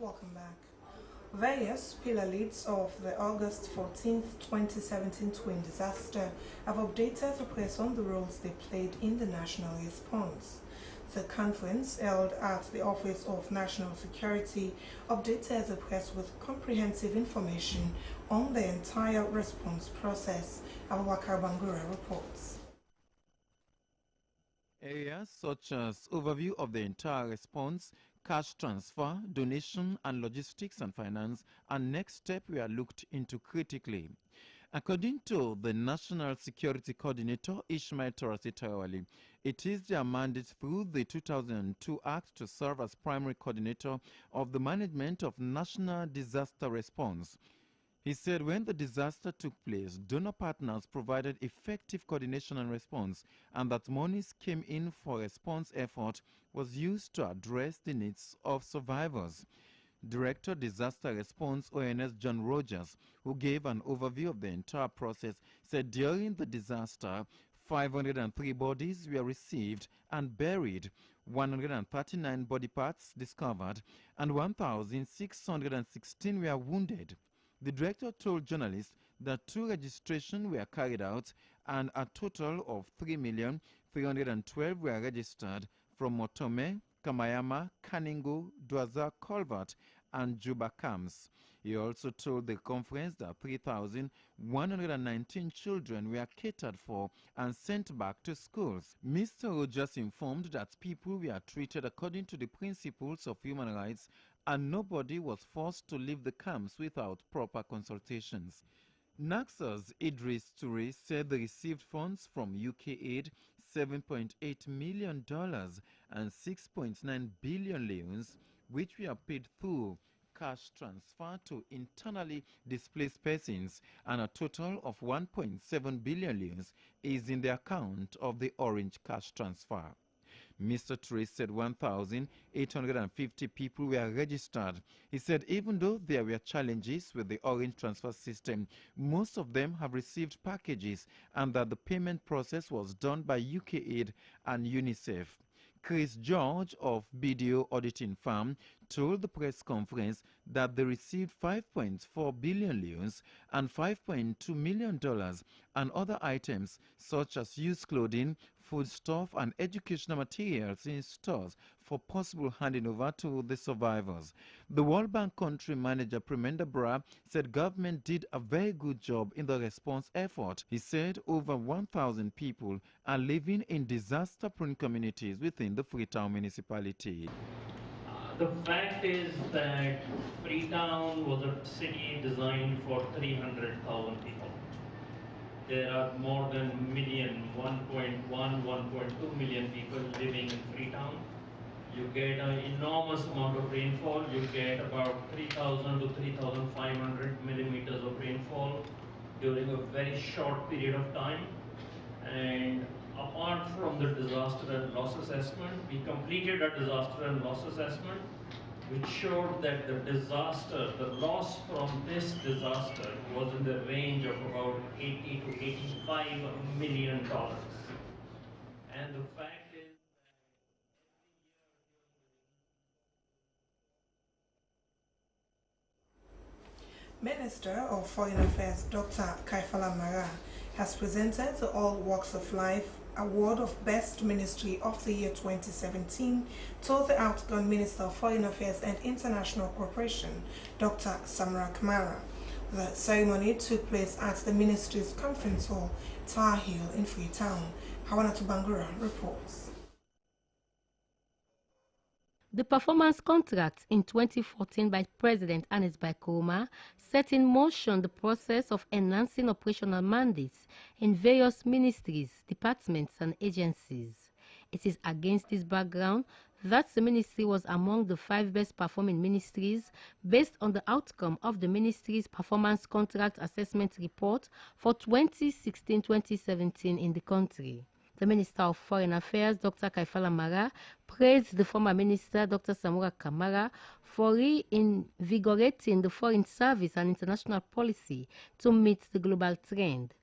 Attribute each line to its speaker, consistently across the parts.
Speaker 1: Welcome back. Various pillar leads of the August 14, 2017 twin disaster have updated the press on the roles they played in the national response. The conference, held at the Office of National Security, updated the press with comprehensive information on the entire response process. Abubakar Bangura reports.
Speaker 2: Areas such as overview of the entire response, cash transfer, donation and logistics and finance and next step were looked into critically. According to the National Security Coordinator Ishmael Tarawale, it is their mandate through the 2002 Act to serve as primary coordinator of the management of national disaster response. He said when the disaster took place, donor partners provided effective coordination and response, and that monies came in for response effort was used to address the needs of survivors. Director Disaster Response Ernest John Rogers, who gave an overview of the entire process, said during the disaster, 503 bodies were received and buried, 139 body parts discovered, and 1,616 were wounded. The director told journalists that 2 registrations were carried out and a total of 3,312,000 were registered from Motome, Kamayama, Kaningo, Dwaza, Colvert, and Juba camps. He also told the conference that 3,119 children were catered for and sent back to schools. Mr. Rogers informed that people were treated according to the principles of human rights and nobody was forced to leave the camps without proper consultations. NACSA's Idris Toure said they received funds from UK aid, $7.8 million and 6.9 billion leones, which were paid through cash transfer to internally displaced persons, and a total of 1.7 billion leones is in the account of the Orange cash transfer. Mr. Toure said 1,850 people were registered. He said even though there were challenges with the Orange transfer system, most of them have received packages and that the payment process was done by UK Aid and UNICEF. Chris George of BDO Auditing Firm told the press conference that they received 5.4 billion leones and $5.2 million and other items such as used clothing, foodstuff and educational materials in stores for possible handing over to the survivors. The World Bank country manager Premenda Bra said government did a very good job in the response effort. He said over 1,000 people are living in disaster-prone communities within the Freetown municipality.
Speaker 3: The fact is that Freetown was a city designed for 300,000 people. There are more than 1.2 million people living in Freetown. You get an enormous amount of rainfall. You get about 3,000 to 3,500 millimeters of rainfall during a very short period of time. And apart from the disaster and loss assessment, we completed a disaster and loss assessment which showed that the loss from this disaster was in the range of about $80 to $85 million. And the fact is
Speaker 1: Minister of Foreign Affairs Dr. Kaifala Mara has presented the All Walks of Life Award of Best Ministry of the Year 2017 to the outgoing Minister of Foreign Affairs and International Cooperation, Dr. Samra Kamara. The ceremony took place at the ministry's conference hall, Tower Hill in Freetown. Hawanatu Bangura reports.
Speaker 4: The performance contract in 2014 by President Ernest by Koroma set in motion the process of enhancing operational mandates in various ministries, departments and agencies. It is against this background that the ministry was among the 5 best performing ministries based on the outcome of the ministry's performance contract assessment report for 2016-2017 in the country. The Minister of Foreign Affairs, Dr. Kaifala Mara, praised the former Minister, Dr. Samura Kamara, for reinvigorating the foreign service and international policy to meet the global trend.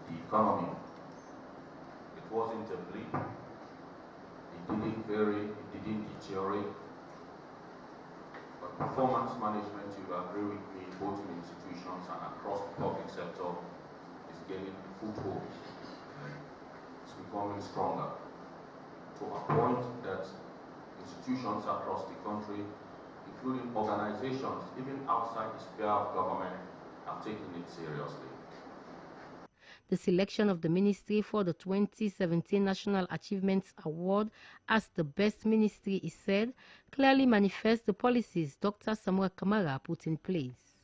Speaker 5: The economy, it wasn't a blip. It didn't deteriorate, but Performance management, you agree with me, both in institutions and across the public sector, is gaining foothold. It's becoming stronger to a point that institutions across the country, including organizations even outside the sphere of government, have taken it seriously.
Speaker 4: The selection of the ministry for the 2017 National Achievements Award as the best ministry is said clearly manifests the policies Dr. Samura Kamara put in place.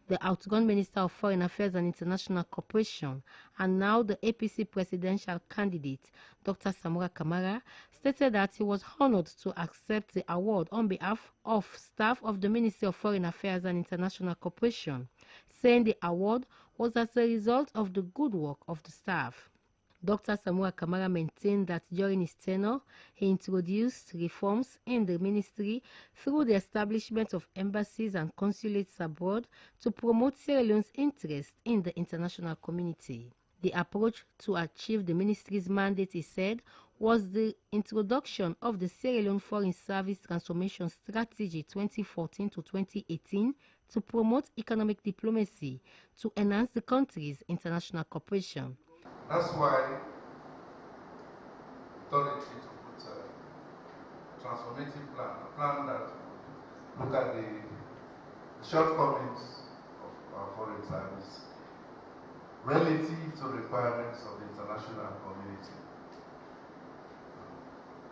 Speaker 4: The outgone Minister of Foreign Affairs and International Cooperation and now the APC presidential candidate, Dr. Samura Kamara, stated that he was honored to accept the award on behalf of staff of the Ministry of Foreign Affairs and International Cooperation, saying the award was as a result of the good work of the staff. Dr. Samura Kamara maintained that during his tenure, he introduced reforms in the ministry through the establishment of embassies and consulates abroad to promote Sierra Leone's interest in the international community. The approach to achieve the ministry's mandate, he said, was the introduction of the Sierra Leone Foreign Service Transformation Strategy 2014 to 2018 to promote economic diplomacy to enhance the country's international cooperation.
Speaker 6: That's why we thought it fit to put a transformative plan, a plan that would look at the shortcomings of our foreign service relative to requirements of the international community.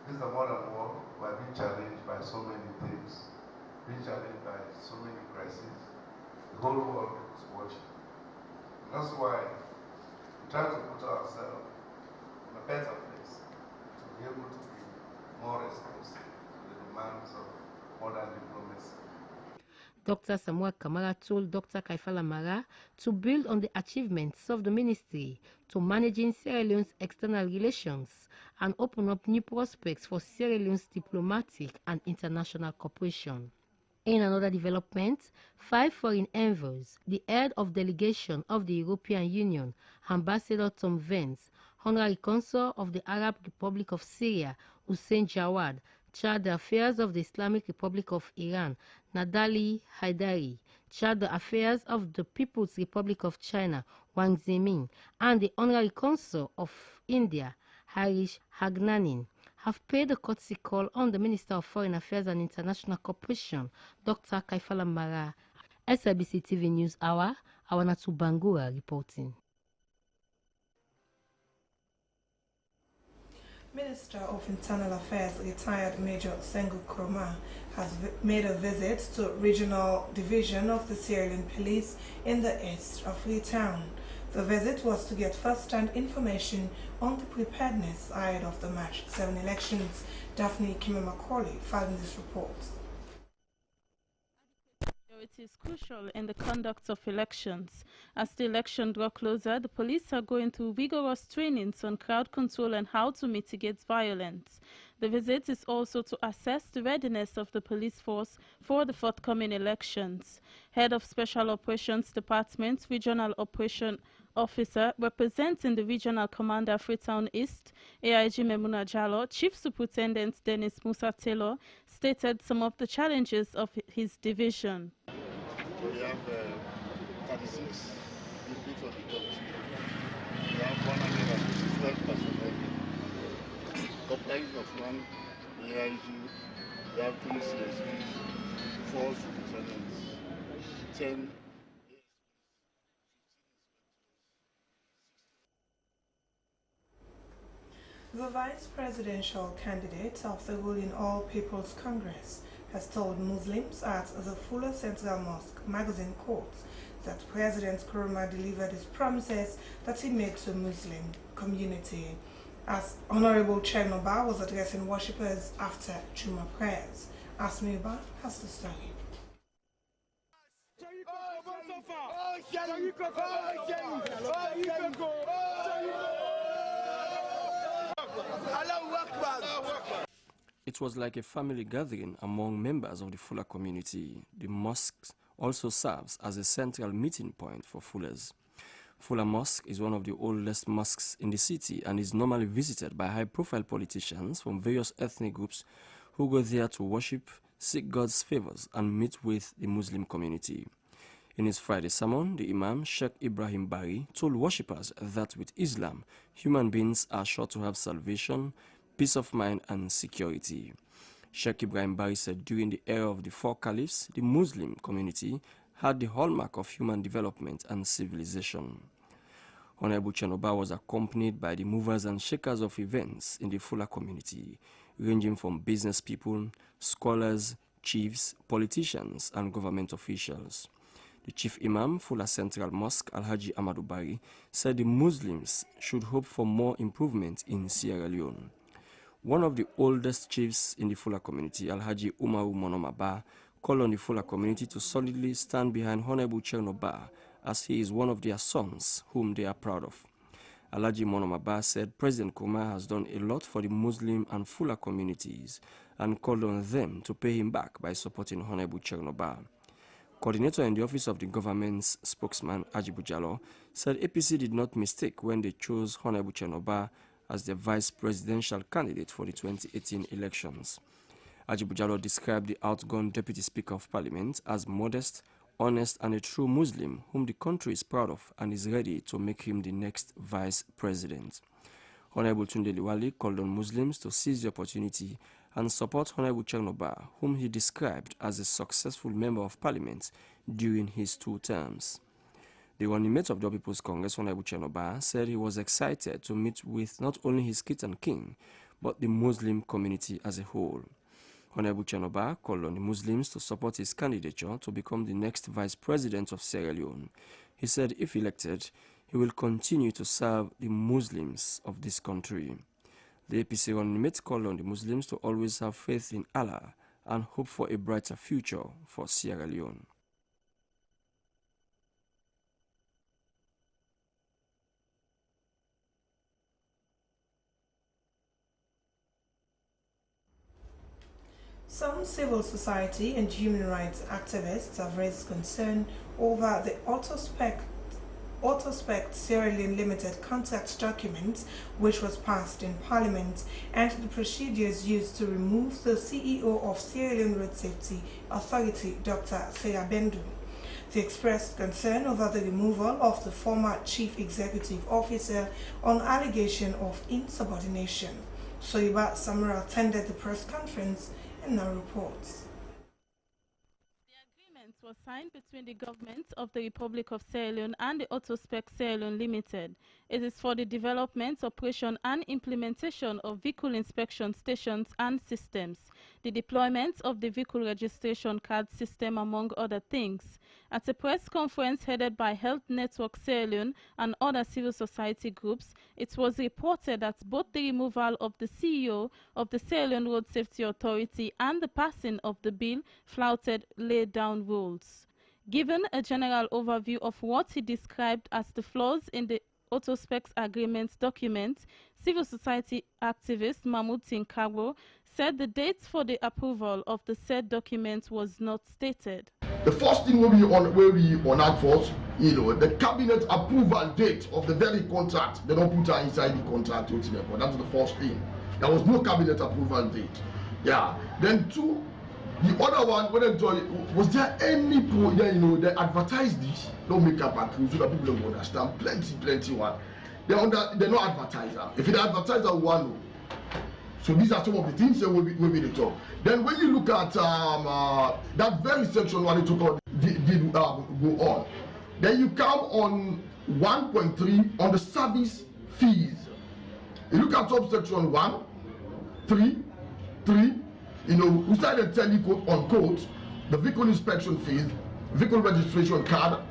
Speaker 6: This is a modern world. We are being challenged by so many things, being challenged by so many crises. The whole world is watching. And that's why we try to put ourselves in a better place to be able to be more responsive to the demands of modern diplomacy.
Speaker 4: Dr. Samura Kamara told Dr. Kaifala Mara to build on the achievements of the ministry to managing Sierra Leone's external relations and open up new prospects for Sierra Leone's diplomatic and international cooperation. In another development, 5 foreign envoys, the head of delegation of the European Union, Ambassador Tom Vance, Honorary Consul of the Arab Republic of Syria, Hussein Jawad, chaired the affairs of the Islamic Republic of Iran, Nadali Haidari, chaired the affairs of the People's Republic of China, Wang Zemin, and the Honorary Consul of India, Harish Hagnanin, have paid a courtesy call on the Minister of Foreign Affairs and International Cooperation, Dr. Kaifala Mara. SIBC TV News Hour, Awanatu Bangura reporting.
Speaker 1: Minister of Internal Affairs, retired Major Sengu Koroma, has made a visit to Regional Division of the Sierra Leone Police in the east of Freetown. The visit was to get first-hand information on the preparedness ahead of the March 7 elections. Daphne Kimemacaulay filed in this report.
Speaker 7: It is crucial in the conduct of elections. As the election draws closer, the police are going through rigorous trainings on crowd control and how to mitigate violence. The visit is also to assess the readiness of the police force for the forthcoming elections. Head of Special Operations Department, Regional Operation Officer representing the Regional Commander Freetown East, AIG Memuna Jallo, Chief Superintendent Dennis Musa Taylor, stated some of the challenges of his division.
Speaker 8: We have 36 units of the country. We have 112 personnel. Comprising of one AIG, we have 3 CSPs, 4 superintendents, 10
Speaker 1: The vice presidential candidate of the ruling All People's Congress has told Muslims at the Fuller Central Mosque magazine quotes that President Koroma delivered his promises that he made to the Muslim community. As Honorable Chernoba was addressing worshippers after Juma prayers. Asmiba has the story.
Speaker 9: It was like a family gathering among members of the Fuller community. The mosque also serves as a central meeting point for Fullers. Fuller Mosque is one of the oldest mosques in the city and is normally visited by high-profile politicians from various ethnic groups who go there to worship, seek God's favors, and meet with the Muslim community. In his Friday sermon, the Imam, Sheikh Ibrahim Bari, told worshippers that with Islam, human beings are sure to have salvation, peace of mind, and security. Sheikh Ibrahim Bari said during the era of the four caliphs, the Muslim community had the hallmark of human development and civilization. Honorable Chenoba was accompanied by the movers and shakers of events in the Fula community, ranging from business people, scholars, chiefs, politicians, and government officials. The Chief Imam, Fula Central Mosque, Alhaji Amadou Bari, said the Muslims should hope for more improvement in Sierra Leone. One of the oldest chiefs in the Fula community, Alhaji Umaru Monomaba, called on the Fula community to solidly stand behind Honorable Chenoba, as he is one of their sons whom they are proud of. Alhaji Monomaba said President Koroma has done a lot for the Muslim and Fula communities and called on them to pay him back by supporting Honorable Chenoba. Coordinator in the office of the government's spokesman, Ajibu Jallo, said APC did not mistake when they chose Honorable Chenoba as the vice presidential candidate for the 2018 elections. Ajibu Jallo described the outgone Deputy Speaker of Parliament as modest, honest, and a true Muslim whom the country is proud of and is ready to make him the next vice president. Honorable Tunde Liwali called on Muslims to seize the opportunity and support Honorable Chenoba, whom he described as a successful member of Parliament during his 2 terms. The running mate of the People's Congress, Honorable Chenoba, said he was excited to meet with not only his kith and king, but the Muslim community as a whole. Honorable Chenoba called on the Muslims to support his candidature to become the next vice president of Sierra Leone. He said if elected, he will continue to serve the Muslims of this country. The APC running mate called on the Muslims to always have faith in Allah and hope for a brighter future for Sierra Leone.
Speaker 1: Some civil society and human rights activists have raised concern over the Autospec Sierra Leone Limited contract document, which was passed in Parliament, and the procedures used to remove the CEO of Sierra Leone Road Safety Authority, Dr. Seya Bendu. They expressed concern over the removal of the former Chief Executive Officer on allegation of insubordination. Soiba Samura attended the press conference and now reports.
Speaker 7: Was signed between the government of the Republic of Sierra Leone and the Autospec Sierra Leone Limited. It is for the development, operation and implementation of vehicle inspection stations and systems, the deployment of the vehicle registration card system, among other things. At a press conference headed by Health Network Sierra Leone and other civil society groups, it was reported that both the removal of the CEO of the Sierra Leone Road Safety Authority and the passing of the bill flouted laid-down rules. Given a general overview of what he described as the flaws in the Autospecs Agreement document, civil society activist Mahmoud Tinkabo said the dates for the approval of the said document was not stated.
Speaker 10: The first thing we on act first, the cabinet approval date of the very contract, they don't put her inside the contract, that's the first thing. There was no cabinet approval date. Yeah. Then 2, the other one, was there any they advertised this, don't make up and so that people don't understand. Plenty one. They're not advertiser. If they advertise one, so these are some of the things that will be the top. Then when you look at that very section where they took on did go on, then you come on 1.3 on the service fees. You look at subsection 1, 3, we started telling quote unquote the vehicle inspection fees, vehicle registration card,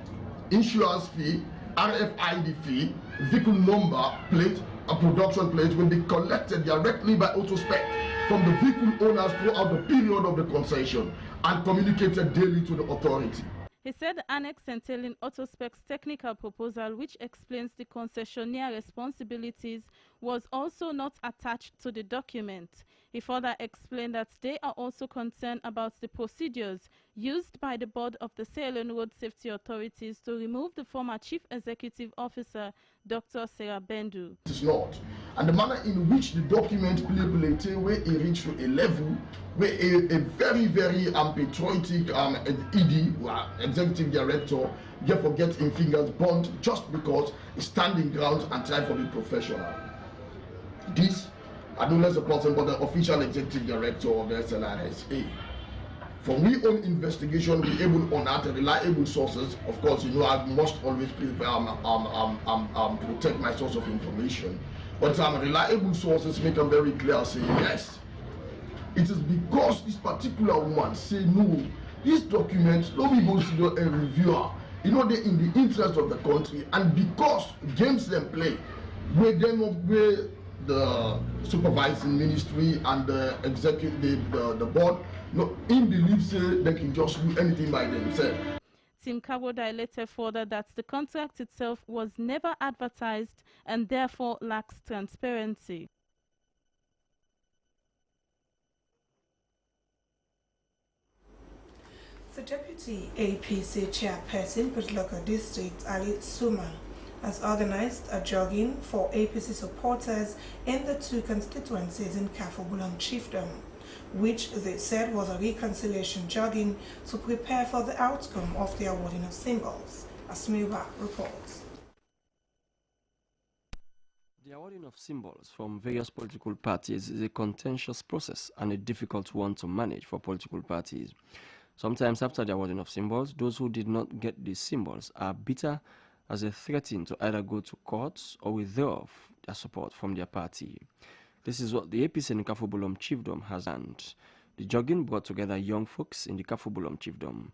Speaker 10: insurance fee, RFID fee, vehicle number plate, a production plate will be collected directly by Autospec from the vehicle owners throughout the period of the concession and communicated daily to the authority.
Speaker 7: He said the annex entailing Autospec's technical proposal, which explains the concessionaire responsibilities, was also not attached to the document. He further explained that they are also concerned about the procedures used by the board of the Sierra Leone Road Safety Authorities to remove the former Chief Executive Officer, Dr. Sarah Bendu.
Speaker 10: It is not. And the manner in which the document play where it reached to a level where a very, very patriotic ED, executive director, therefore gets in fingers burnt just because he's standing ground and trying to be professional. This, I don't know less a person, but the official executive director of the SLRSA. From we own investigation, we able on at reliable sources. Of course, you know I must always protect my source of information. But reliable sources make them very clear. Say yes, it is because this particular woman say no. This document, no be go to a reviewer. You know they in the interest of the country, and because games them play, where they not where the supervising ministry and the executive, the board. No, in belief say they can just do anything by themselves.
Speaker 7: Tim Kawoda later further that the contract itself was never advertised and therefore lacks transparency.
Speaker 1: The Deputy APC Chairperson, Putloko District, Ali Suma, has organized a jogging for APC supporters in the two constituencies in Kafubulang Chiefdom, which they said was a reconciliation jogging to prepare for the outcome of the awarding of symbols. Asmiwa reports.
Speaker 9: The awarding of symbols from various political parties is a contentious process and a difficult one to manage for political parties. Sometimes after the awarding of symbols, those who did not get these symbols are bitter as they threaten to either go to courts or withdraw their support from their party. This is what the APC in Kafubulom Chiefdom has done. The jogging brought together young folks in the Kafubulom Chiefdom.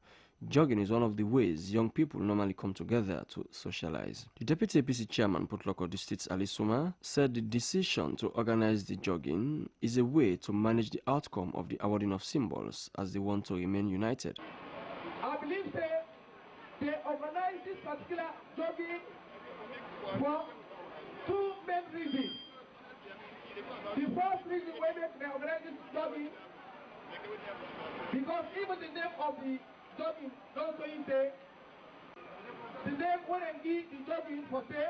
Speaker 9: Jogging is one of the ways young people normally come together to socialize. The Deputy APC Chairman, Putloko District Ali Suma, said the decision to organize the jogging is a way to manage the outcome of the awarding of symbols as they want to remain united.
Speaker 11: I believe they organize this particular jogging for two main reasons. The first reason why they organize this jogging, because even the name of the jogging don't say the name when they give the jogging for say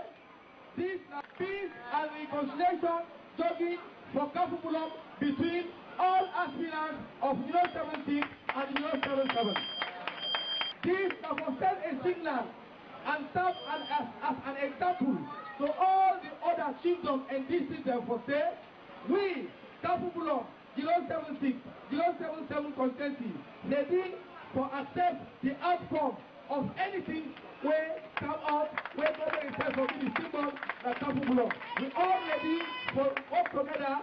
Speaker 11: this is peace and reconciliation jogging for Kafubulong between all aspirants of 076 and 077. This will send a signal and serve as an example to all the other chiefdoms and districts for say we Kafubulong 076 077 constituency ready for accept the outcome of anything where come out where government itself will be the symbol that come below. We all ready for work together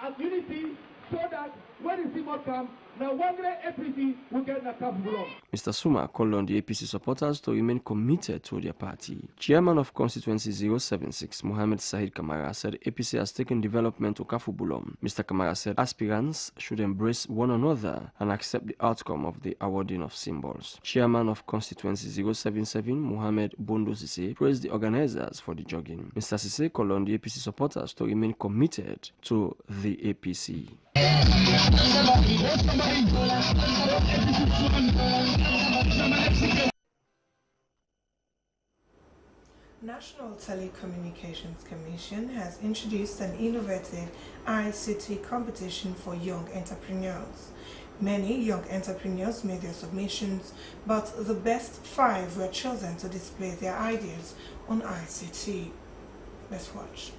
Speaker 11: as unity so that when the symbol comes, now one great APC will get the come below.
Speaker 9: Mr. Suma called on the APC supporters to remain committed to their party. Chairman of Constituency 076, Mohammed Sahid Kamara, said APC has taken development to Kafubulom. Mr. Kamara said aspirants should embrace one another and accept the outcome of the awarding of symbols. Chairman of Constituency 077, Mohammed Bondo Sise, praised the organizers for the jogging. Mr. Sise called on the APC supporters to remain committed to the APC.
Speaker 1: National Telecommunications Commission has introduced an innovative ICT competition for young entrepreneurs. Many young entrepreneurs made their submissions, but the best 5 were chosen to display their ideas on ICT. Let's watch.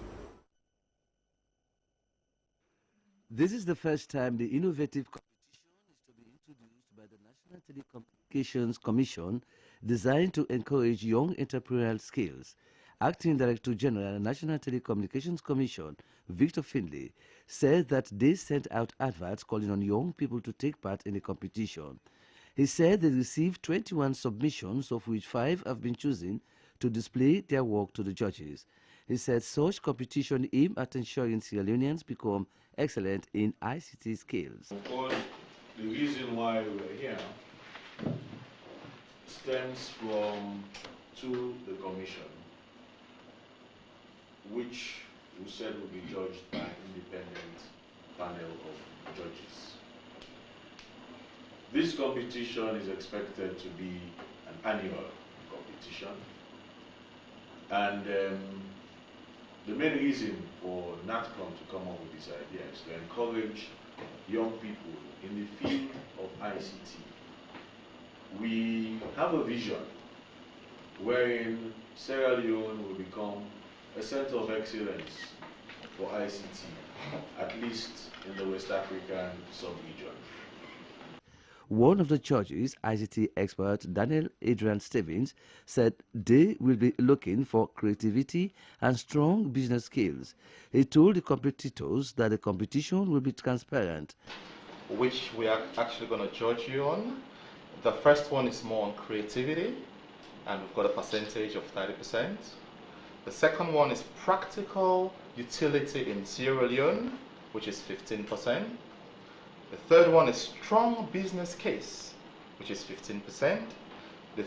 Speaker 12: This is the first time the innovative competition is to be introduced by the National Telecommunications Commission, designed to encourage young entrepreneurial skills. Acting Director General, National Telecommunications Commission, Victor Findlay, said that they sent out adverts calling on young people to take part in the competition. He said they received 21 submissions, of which 5 have been chosen to display their work to the judges. He said such competition aimed at ensuring Sierra Leoneans become excellent in ICT skills.
Speaker 13: Of course, the reason why we're here stems from the commission, which who said will be judged by an independent panel of judges. This competition is expected to be an annual competition, and the main reason for NATCOM to come up with this idea is to encourage young people in the field of ICT. We have a vision wherein Sierra Leone will become a center of excellence for ICT, at least in the West African sub-region.
Speaker 12: One of the judges, ICT expert Daniel Adrian Stevens, said they will be looking for creativity and strong business skills. He told the competitors that the competition will be transparent.
Speaker 14: Which we are actually going to judge you on. The first one is more on creativity, and we've got a percentage of 30%. The second one is practical utility in Sierra Leone, which is 15%. The third one is strong business case, which is 15%. The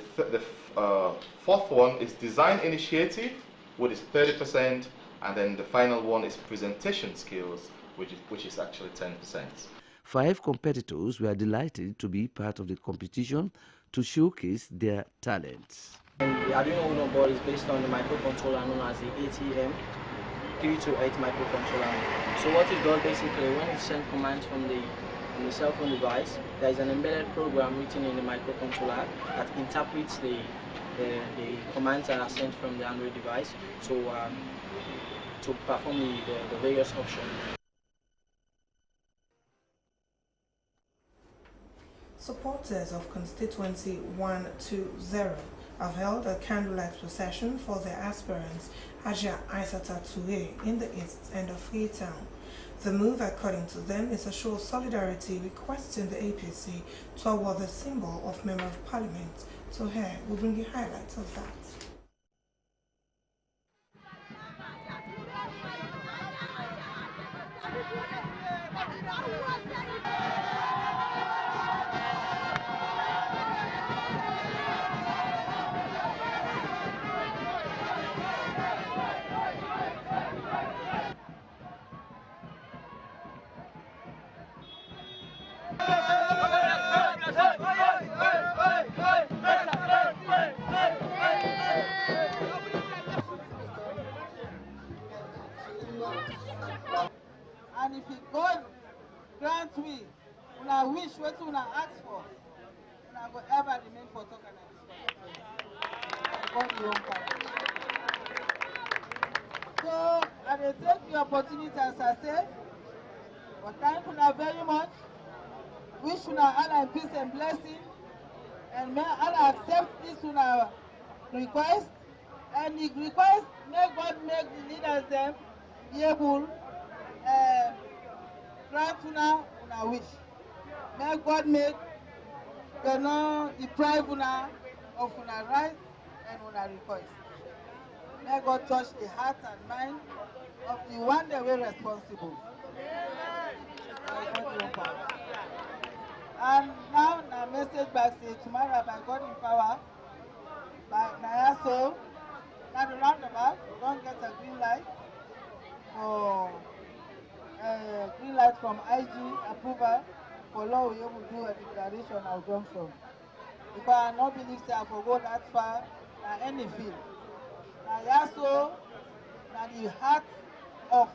Speaker 14: fourth one is design initiative, which is 30%. And then the final one is presentation skills, which is actually 10%.
Speaker 12: 5 competitors were delighted to be part of the competition to showcase their talents.
Speaker 15: And the Arduino Uno board is based on the microcontroller known as the ATM 328 microcontroller. So what it does basically, when it sends commands from the cell phone device, there is an embedded program written in the microcontroller that interprets the commands that are sent from the Android device to perform the various options.
Speaker 1: Supporters of Constituency 120 have held a candlelight procession for their aspirants, Haja Aissata Touré, in the east end of Freetown. The move, according to them, is a show of solidarity, requesting the APC to award the symbol of Member of Parliament to her. We'll bring you highlights of that.
Speaker 16: And if God grant me, when I wish what I ask for, when I will ever remain for talking God will So I will take the opportunity as I say, but thank you very much. Wish you Allah peace and blessing, and may Allah accept this request. And the request, may God make the leaders them be able grant una wish. May God make deprive una of una right and una request. May God touch the heart and mind of the one that we're responsible. And now the message back say tomorrow by God in power, by Nayaso, now the roundabout, we don't get a green light for green light from IG approval for law we able to do a declaration of junction. Because I don't believe that I will go that far in any field. Nayaso, now the heart of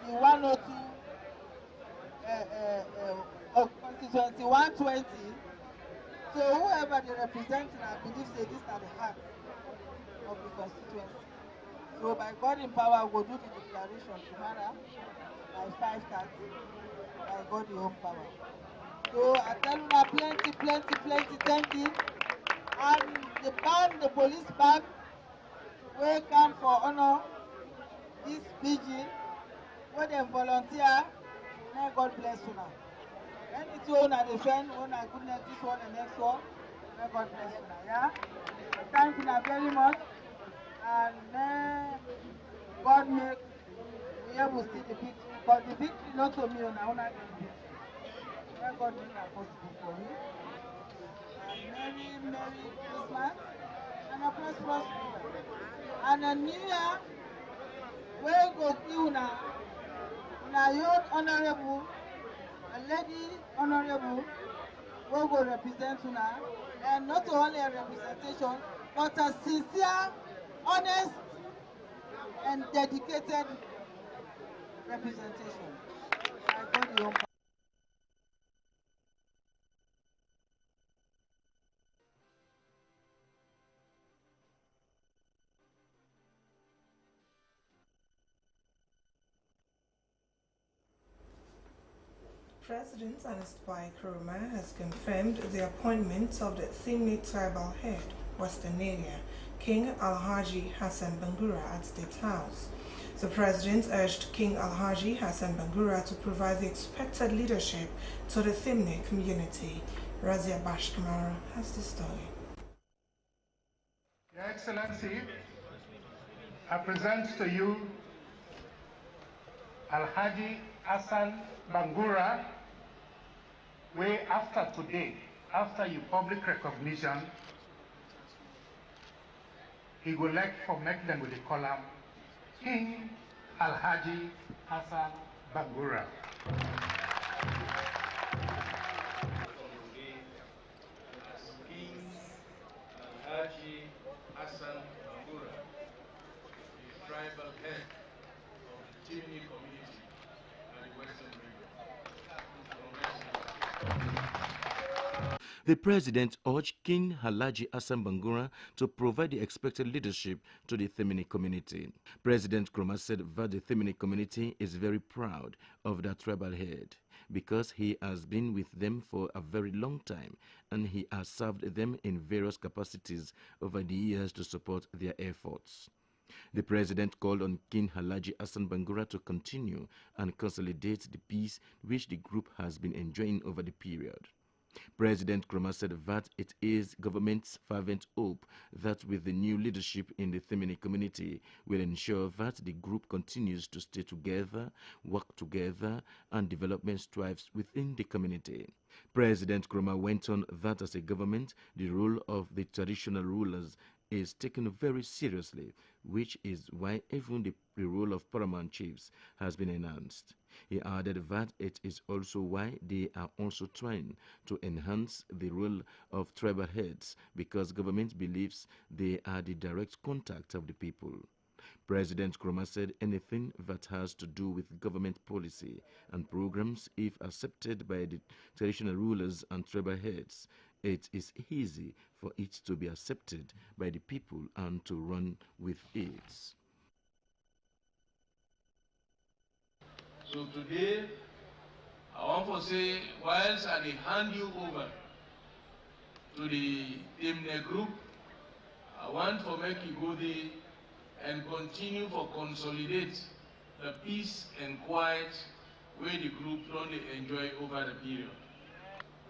Speaker 16: the 102 of constituency 120. So whoever they represent, I believe say this are the heart of the constituency. So by God in power, we'll do the declaration tomorrow by 5:30. By God in own power. So I tell you now plenty thank you. And the police band will come for honor this vigil where they volunteer. May God bless you now. Anything on the friend, on a goodness, this one, the next one, may God bless you now, yeah? Thank you very much. And may God make we able to see the victory. Because the victory not to me, on our own victory. May God make that possible for you. And Merry Christmas and a prosperous New Year. And a New Year we go see una youth honorable, a lady honorable, we go represent una, and not only a representation, but a sincere, honest, and dedicated representation. I got the
Speaker 1: President Ernest Koroma has confirmed the appointment of the Thimni tribal head, Western Area, King Alhaji Hassan Bangura at State House. The President urged King Alhaji Hassan Bangura to provide the expected leadership to the Thimni community. Razia Bashkamara has the story.
Speaker 17: Your Excellency, I present to you Alhaji Hassan Bangura, where after today, after your public recognition, he will elect for make them with the column King Alhaji Hassan Bangura.
Speaker 18: King Alhaji Hassan Bangura, the tribal head of the Timni community and the Western region.
Speaker 12: The President urged King Alhaji Hassan Bangura to provide the expected leadership to the Thimni community. President Koroma said that the Thimni community is very proud of their tribal head because he has been with them for a very long time and he has served them in various capacities over the years to support their efforts. The President called on King Alhaji Hassan Bangura to continue and consolidate the peace which the group has been enjoying over the period. President Koroma said that it is government's fervent hope that with the new leadership in the Thimni community will ensure that the group continues to stay together, work together, and development strives within the community. President Koroma went on that as a government, the role of the traditional rulers is taken very seriously, which is why even the role of paramount chiefs has been enhanced. He added that it is also why they are also trying to enhance the role of tribal heads because government believes they are the direct contact of the people. President Koroma said anything that has to do with government policy and programs, if accepted by the traditional rulers and tribal heads, it is easy for it to be accepted by the people and to run with it.
Speaker 18: So today, I want to say, whilst I hand you over to the Thimni group, I want to make you go there and continue to consolidate the peace and quiet where the group only enjoy over the period.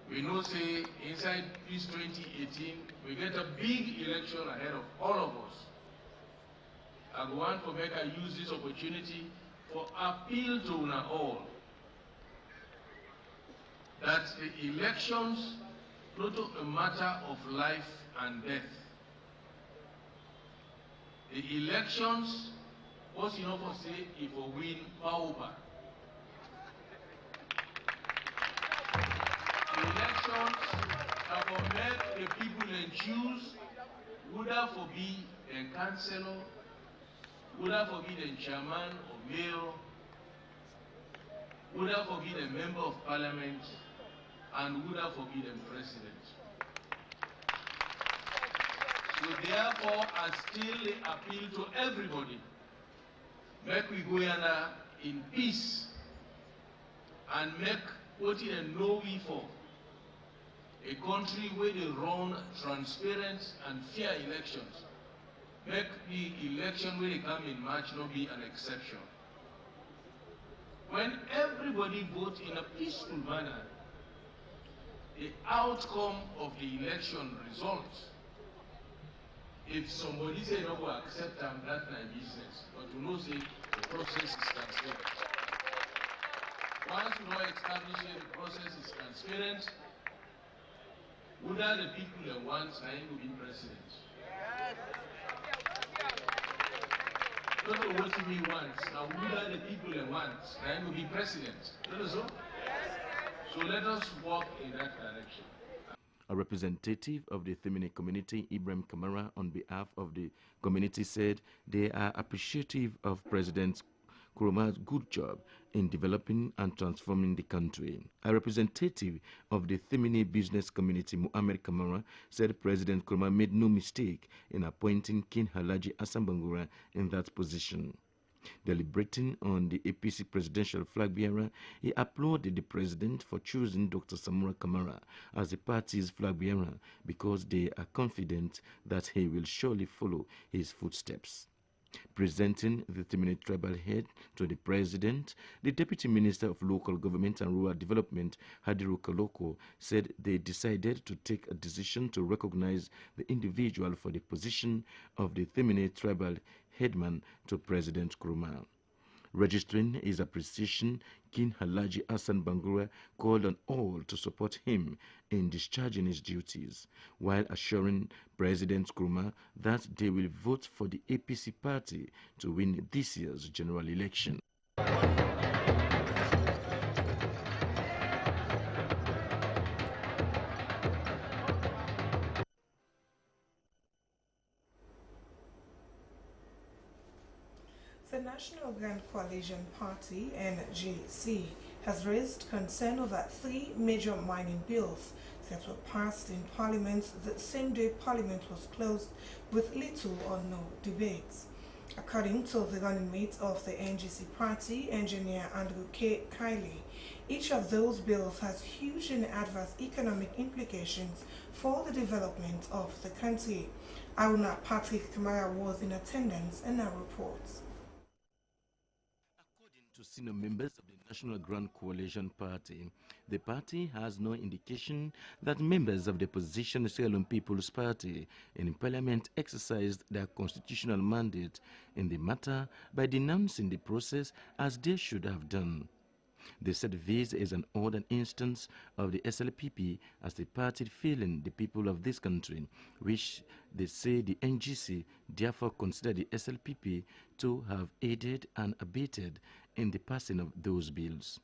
Speaker 18: We know, say, inside peace 2018, we get a big election ahead of all of us. I want to make I use this opportunity for appeal to una all that the elections not a matter of life and death. The elections, what you know for say, if we win power. The elections are for make the people and choose whether for be a councillor, whether for be the chairman or mayor, whether for be the member of parliament, and whether for be the president. So therefore, I still appeal to everybody, make we go in peace and make what in know we for a country where they run transparent and fair elections. Make the election where they come in March not be an exception. When everybody votes in a peaceful manner, the outcome of the election results, if somebody say no go accept them, that's my business. But you know say the process is transparent. Once you know establish the process is transparent, whether the people that want to be president. Not what he wants. Now we are the people he wants. Now he will be president. You know so? So let us walk in that direction.
Speaker 12: A representative of the Themini community, Ibrahim Kamara, on behalf of the community said they are appreciative of President Koroma's good job in developing and transforming the country. A representative of the Themini business community, Muhammad Kamara, said President Koroma made no mistake in appointing King Halaji Hassan Bangura in that position. Deliberating on the APC presidential flag bearer, he applauded the president for choosing Dr. Samura Kamara as the party's flag bearer because they are confident that he will surely follow his footsteps. Presenting the Themini tribal head to the president, the Deputy Minister of Local Government and Rural Development, Hadiru Kaloko, said they decided to take a decision to recognize the individual for the position of the Themini tribal headman to President Koroma. Registering his appreciation, King Halaji Hassan Bangura called on all to support him in discharging his duties, while assuring President Koroma that they will vote for the APC party to win this year's general election.
Speaker 1: The National Grand Coalition Party, NGC, has raised concern over three major mining bills that were passed in Parliament the same day Parliament was closed with little or no debates. According to the running mate of the NGC party, Engineer Andrew K. Kiley, each of those bills has huge and adverse economic implications for the development of the country. Aruna Patrick Kamara was in attendance and now reports.
Speaker 12: To senior members of the National Grand Coalition Party, the party has no indication that members of the opposition Sierra Leone People's Party in Parliament exercised their constitutional mandate in the matter by denouncing the process as they should have done. They said this is an odd instance of the SLPP as the party failing the people of this country, which they say the NGC therefore consider the SLPP to have aided and abetted in the passing of those bills.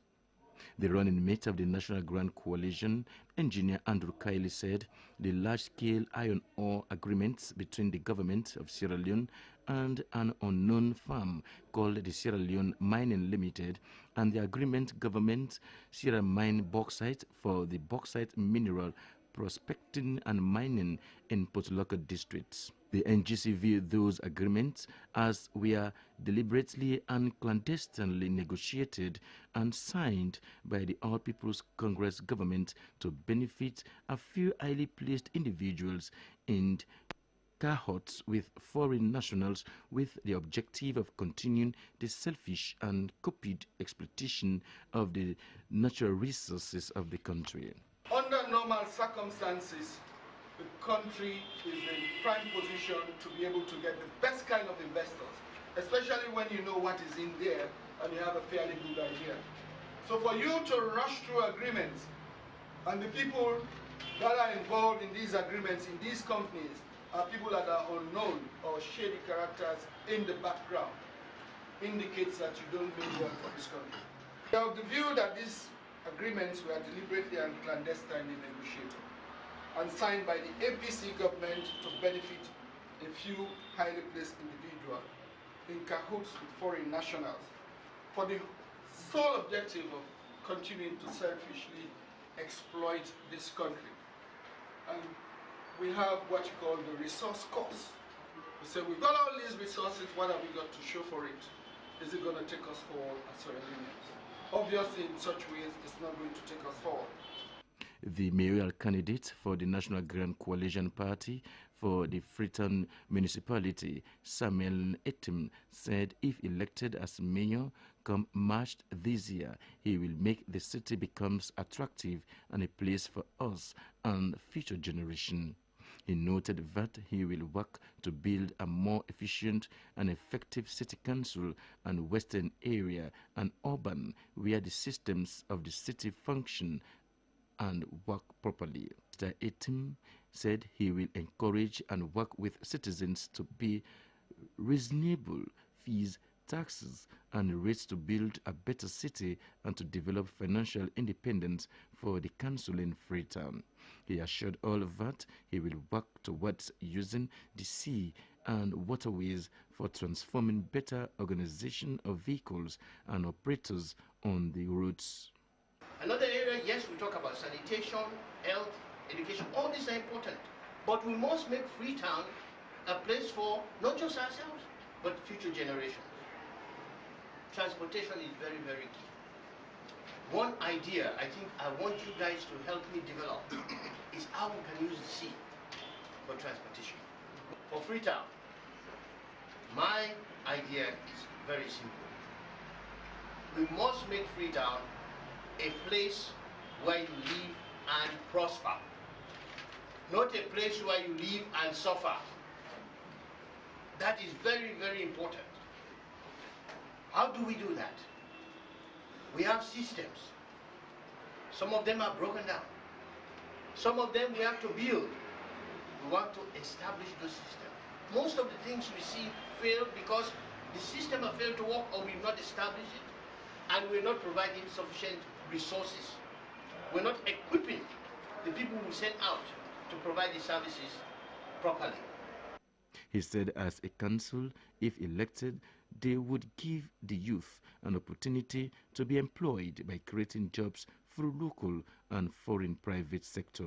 Speaker 12: The running mate of the National Grand Coalition, Engineer Andrew Kiley, said the large-scale iron ore agreements between the government of Sierra Leone and an unknown firm called the Sierra Leone Mining Limited and the agreement government Sierra Mine bauxite for the bauxite mineral prospecting and mining in Potoloka districts. The NGC viewed those agreements as were deliberately and clandestinely negotiated and signed by the All People's Congress government to benefit a few highly placed individuals in cohorts with foreign nationals with the objective of continuing the selfish and copied exploitation of the natural resources of the country.
Speaker 19: Under normal circumstances, the country is in prime position to be able to get the best kind of investors, especially when you know what is in there and you have a fairly good idea. So for you to rush through agreements and the people that are involved in these agreements in these companies are people that are unknown or shady characters in the background indicates that you don't mean well for this country. We have the view that these agreements were deliberately and clandestinely negotiated and signed by the APC government to benefit a few highly placed individuals in cahoots with foreign nationals for the sole objective of continuing to selfishly exploit this country. And we have what you call the resource cost. We say, we've got all these resources, what have we got to show for it? Is it going to take us forward as Sierra Leoneans? Obviously, in such ways, it's not going to take us forward.
Speaker 12: The mayoral candidate for the National Grand Coalition Party for the Freetown municipality, Samuel Etim, said if elected as mayor come March this year, he will make the city becomes attractive and a place for us and future generation. He noted that he will work to build a more efficient and effective city council and western area and urban where the systems of the city function and work properly. Mr. Etim said he will encourage and work with citizens to be reasonable, fees, taxes, and rates to build a better city and to develop financial independence for the council in Freetown. He assured all of that he will work towards using the sea and waterways for transforming better organization of vehicles and operators on the roads.
Speaker 20: Another area, yes, we talk about sanitation, health, education, all these are important. But we must make Freetown a place for not just ourselves, but future generations. Transportation is very, very key. One idea I think I want you guys to help me develop is how we can use the sea for transportation. For Freetown, my idea is very simple. We must make Freetown a place where you live and prosper, not a place where you live and suffer. That is very, very important. How do we do that? We have systems. Some of them are broken down. Some of them we have to build. We want to establish those systems. Most of the things we see fail because the system has failed to work, or we've not established it, and we're not providing sufficient resources. We're not equipping the people we send out to provide the services properly.
Speaker 12: He said as a council, if elected, they would give the youth an opportunity to be employed by creating jobs through local and foreign private sector.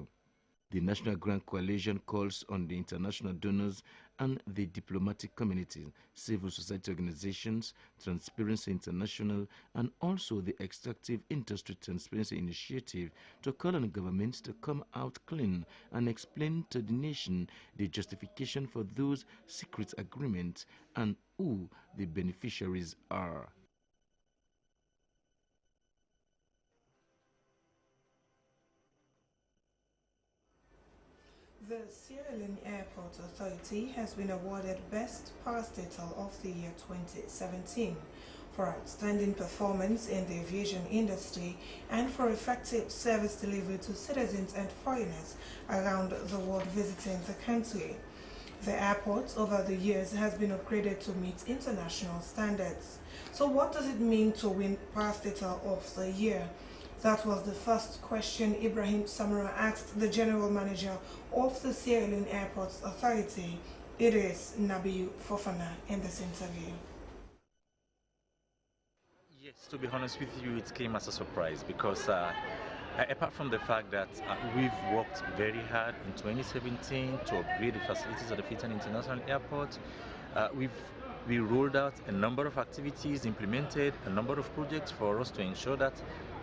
Speaker 12: The National Grand Coalition calls on the international donors and the diplomatic community, civil society organizations, Transparency International, and also the Extractive Industry Transparency Initiative to call on governments to come out clean and explain to the nation the justification for those secret agreements and who the beneficiaries are.
Speaker 1: The Sierra Leone Airport Authority has been awarded Best Parastatal of the Year 2017 for outstanding performance in the aviation industry and for effective service delivery to citizens and foreigners around the world visiting the country. The airport over the years has been upgraded to meet international standards. So what does it mean to win Parastatal of the Year? That was the first question Ibrahim Samara asked the General Manager of the Sierra Leone Airports Authority, Idris Nabiu Fofana, in this interview.
Speaker 21: Yes, to be honest with you, it came as a surprise because apart from the fact that we've worked very hard in 2017 to upgrade the facilities at the Freetown International Airport, we rolled out a number of activities, implemented a number of projects for us to ensure that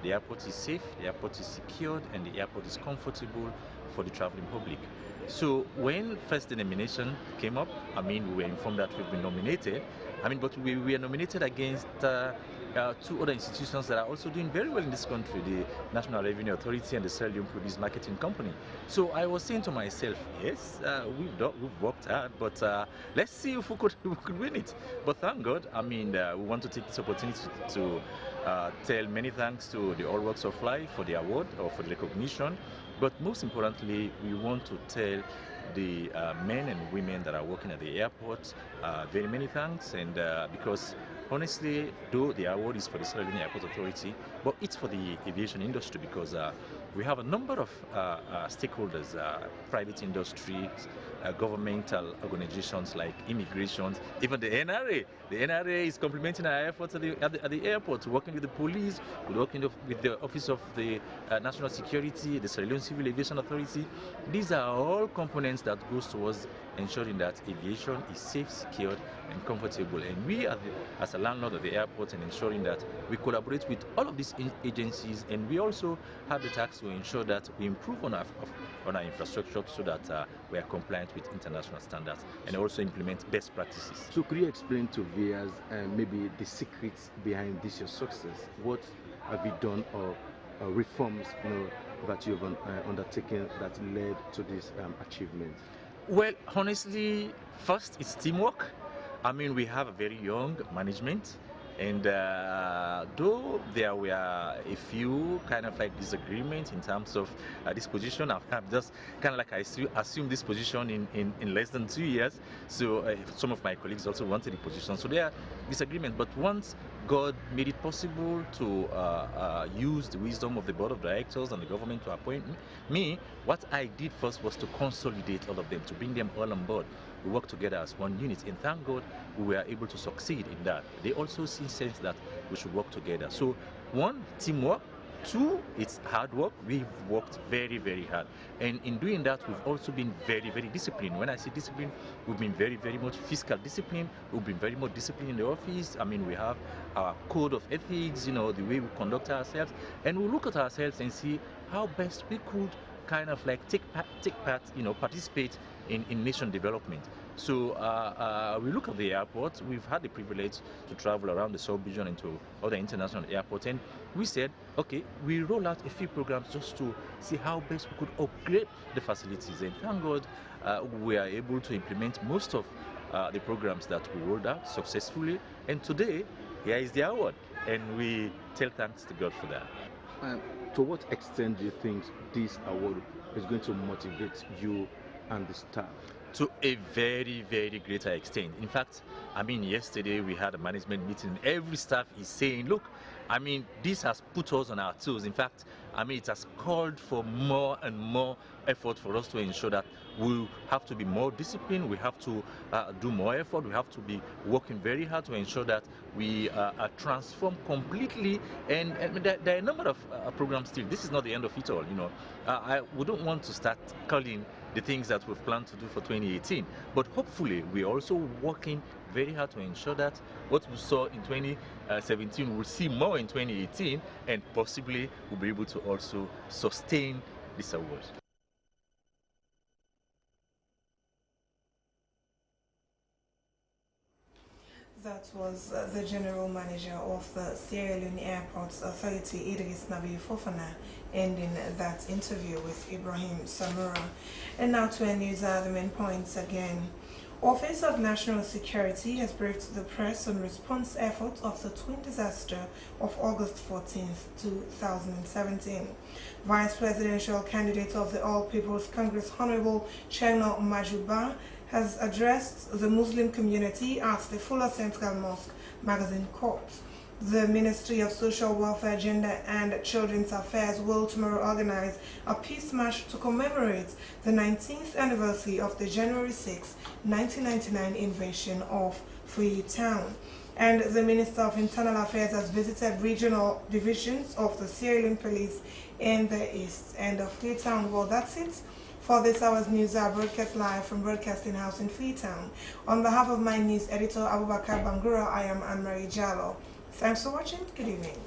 Speaker 21: the airport is safe, the airport is secured, and the airport is comfortable for the traveling public. So when first the nomination came up, we were informed that we've been nominated. But we were nominated against two other institutions that are also doing very well in this country, the National Revenue Authority and the Sierra Leone Produce Marketing Company. So I was saying to myself, yes, we've worked hard, but let's see if we could win it. But thank God, we want to take this opportunity to tell many thanks to the All Walks of Life for the award or for the recognition. But most importantly, we want to tell the men and women that are working at the airport very many thanks, and because honestly, though the award is for the Sierra Leone Airport Authority, but it's for the aviation industry because we have a number of stakeholders, private industry, governmental organizations like immigration, even the NRA. The NRA is complementing our efforts at the airport, working with the police, working with the Office of the National Security, the Sierra Leone Civil Aviation Authority. These are all components that goes towards ensuring that aviation is safe, secured, and comfortable. And we, as a landlord of the airport, and ensuring that we collaborate with all of these agencies, and we also have the task to ensure that we improve on our infrastructure so that we are compliant with international standards and also implement best practices.
Speaker 12: So could you explain to viewers maybe the secrets behind this your success? What have you done or reforms that you've undertaken that led to this achievement?
Speaker 21: Well, honestly, first it's teamwork. We have a very young management, and though there were a few kind of like disagreements in terms of this position, I've just kind of like I assumed this position in less than 2 years. So some of my colleagues also wanted the position. So there disagreement. But once God made it possible to use the wisdom of the board of directors and the government to appoint me, what I did first was to consolidate all of them, to bring them all on board. We work together as one unit, and thank God we were able to succeed in that. They also see sense that we should work together. So one, teamwork. Two, it's hard work. We've worked very, very hard. And in doing that, we've also been very, very disciplined. When I say discipline, we've been very, very much fiscal discipline. We've been very much disciplined in the office. I mean, we have our code of ethics, you know, the way we conduct ourselves. And we look at ourselves and see how best we could kind of like take part, you know, participate in nation development. So we look at the airport. We've had the privilege to travel around the sub-region and to other international airports, and we said, okay, we roll out a few programs just to see how best we could upgrade the facilities. And thank God we are able to implement most of the programs that we rolled out successfully. And today, here is the award, and we tell thanks to God for that.
Speaker 2: To what extent do you think this award is going to motivate you and the staff?
Speaker 21: To a very, very greater extent. In fact, I mean, yesterday we had a management meeting. Every staff is saying, look, I mean, this has put us on our toes. In fact, I mean, it has called for more and more effort for us to ensure that we have to be more disciplined, we have to do more effort, we have to be working very hard to ensure that we transform completely. And there are a number of programs still. This is not the end of it all, you know. We don't want to start calling the things that we've planned to do for 2018. But hopefully, we're also working very hard to ensure that what we saw in 2017, we'll see more in 2018, and possibly we'll be able to also sustain this award.
Speaker 1: That was the General Manager of the Sierra Leone Airports Authority, Idris Nabi Fofana, ending that interview with Ibrahim Samura. And now to our news, the main points again. Office of National Security has briefed the press on response efforts of the twin disaster of August 14, 2017. Vice Presidential candidate of the All People's Congress, Honorable Cherno Majuba, has addressed the Muslim community at the Fuller Central Mosque Magazine Court. The Ministry of Social Welfare, Gender and Children's Affairs will tomorrow organize a peace march to commemorate the 19th anniversary of the January 6, 1999 invasion of Freetown. And the Minister of Internal Affairs has visited regional divisions of the Sierra Leone Police in the east end of Freetown. Well, that's it for this hour's news. Are broadcast live from Broadcasting House in Freetown. On behalf of my news editor Abubakar Bangura, I am Anne-Marie Jallo. Thanks for watching. Good evening.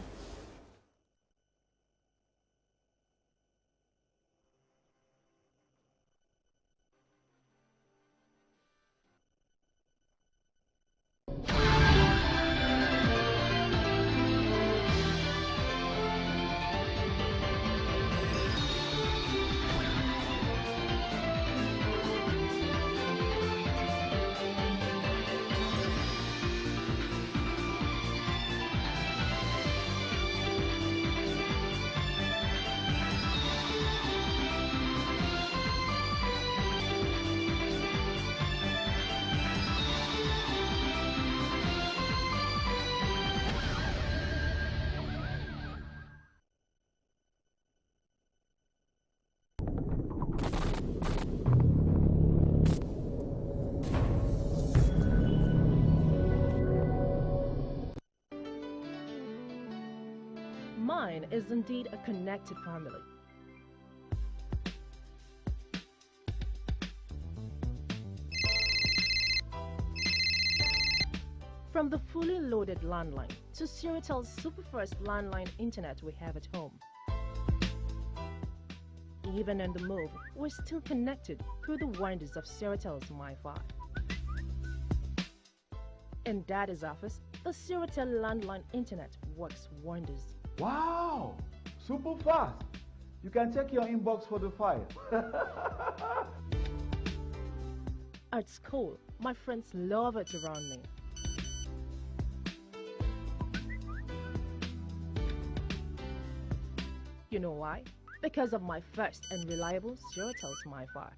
Speaker 22: Mine is indeed a connected family. From the fully loaded landline to Sierratel's super fast landline internet we have at home. Even on the move, we're still connected through the wonders of Sierratel's MiFi. In Daddy's office, the Sierratel landline internet works wonders.
Speaker 23: Wow! Super fast! You can check your inbox for the file.
Speaker 22: At school, my friends love it around me. You know why? Because of my fast and reliable Sierratel's MiFi.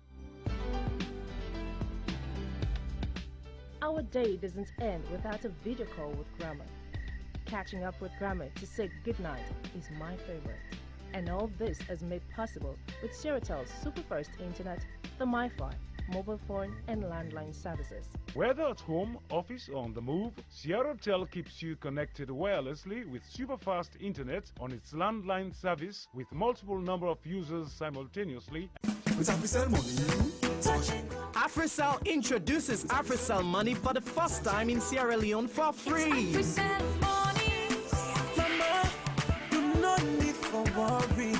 Speaker 22: Our day doesn't end without a video call with Grandma. Catching up with Grandma to say goodnight is my favorite. And all this is made possible with Sierratel's Super First Internet, the MiFi, mobile phone and landline services.
Speaker 3: Whether at home, office, or on the move, Sierratel keeps you connected wirelessly with super-fast internet on its landline service with multiple number of users simultaneously.
Speaker 5: With AfriCell Money, AfriCell introduces AfriCell Money for the first time in Sierra Leone for free. AfriCell Money. Mama, you no need for worry.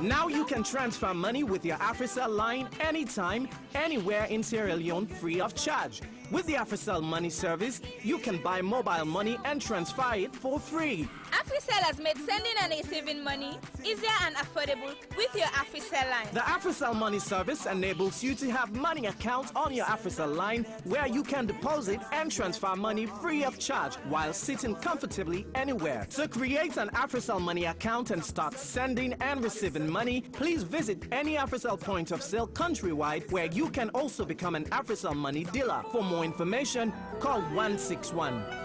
Speaker 5: Now you can transfer money with your AfriCell line anytime, anywhere in Sierra Leone free of charge. With the AfriCell Money service, you can buy mobile money and transfer it for free.
Speaker 6: AfriCell has made sending and receiving money easier and affordable with your AfriCell line.
Speaker 5: The AfriCell Money service enables you to have money accounts on your AfriCell line where you can deposit and transfer money free of charge while sitting comfortably anywhere. To create an AfriCell Money account and start sending and receiving money, please visit any AfriCell point of sale countrywide where you can also become an AfriCell Money dealer. For more information, call 161.